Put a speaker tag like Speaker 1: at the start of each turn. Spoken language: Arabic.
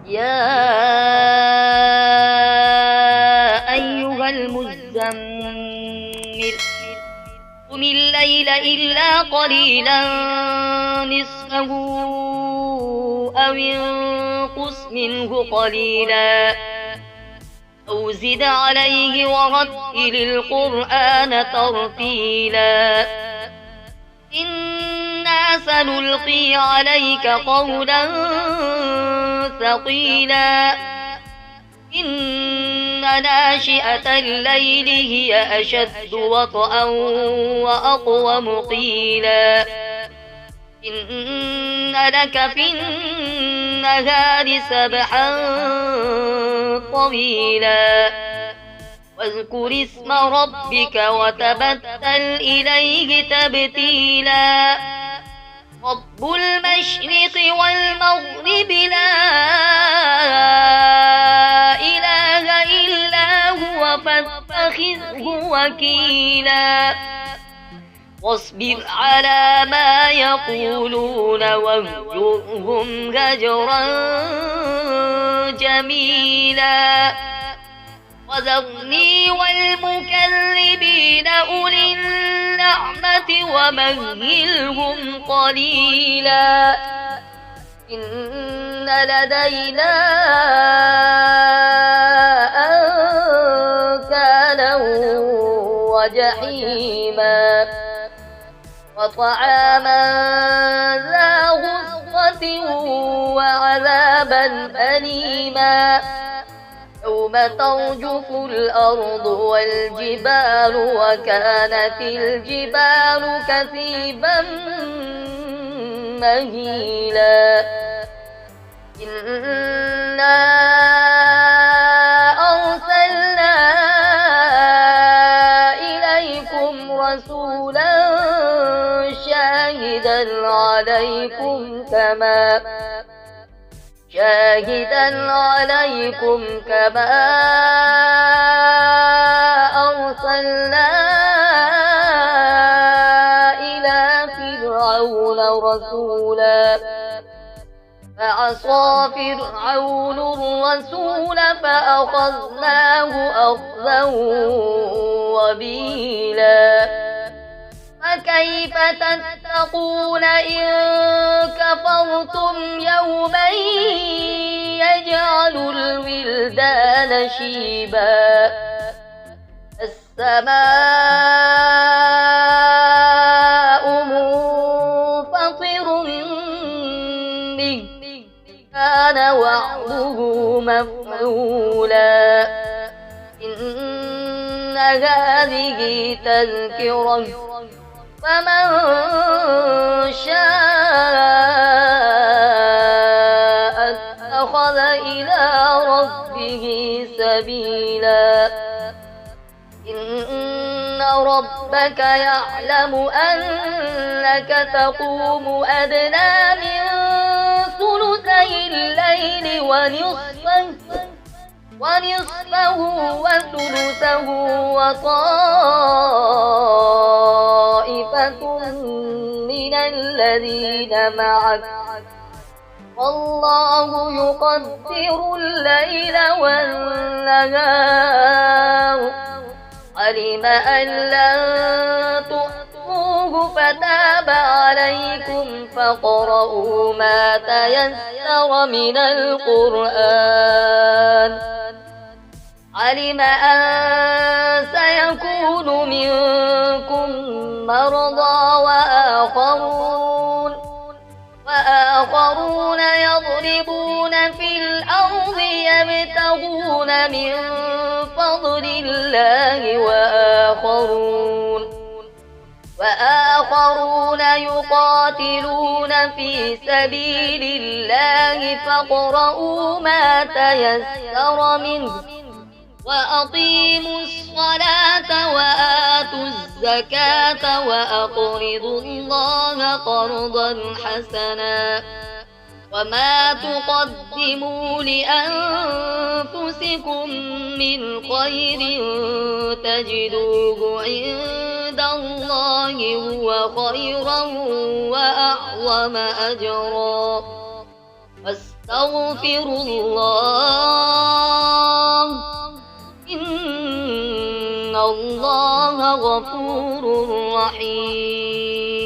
Speaker 1: يا أيها المزمل قم الليل إلا قليلا نصفه أو انقص منه قليلا أو زد عليه ورتل القرآن ترتيلا إنا سنلقي عليك قولا ثقيلا إن ناشئة الليل هي أشد وطئا وأقوم قيلا إن لك في النهار سبحا طويلا واذكر اسم ربك وتبتل إليه تبتيلا رب المشرق والمغرب لا إله إلا هو فاتخذه وكيلا واصبر على ما يقولون واهجرهم هجرا جميلا وذرني والمكذبين أولي النعمة ومهلهم قليلا إن لدينا أنكالا وجحيما وطعاما ذا غصة وعذابا أليما يوم ترجف الأرض والجبال وكانت الجبال كثيبا مهيلا إنا أرسلنا إليكم رسولا شاهدا عليكم كما أرسلنا إلى فرعون رسولا فعصى فرعون الرسول فأخذناه أخذا وبيلا فكيف تتقون إن كفرتم يوما يجعل الولدان شيبا السماء منفطر به كان وعده مفعولا إن هذه تذكرة فمن شاء اتخذ إلى ربه سبيلا إن ربك يعلم أنك تقوم أدنى من ثلثي الليل ونصفه وثلثه وطائفة من الذين معك والله يقدر الليل والنهار علم أن لن تحصوه فتاب عليكم فاقرؤوا ما تيسر من القرآن علم أن سيكون منكم مرضى وآخرون يضربون في الأرض يبتغون من فضل الله وآخرون يقاتلون في سبيل الله فاقرؤوا ما تيسر منه وأقيموا الصلاة وآتوا الزكاة وأقرضوا الله قرضا حسنا وما تقدموا لأنفسكم من خير تجدوه عند الله هو خيرا وأعظم أجرا واستغفروا الله إن الله غفور رحيم.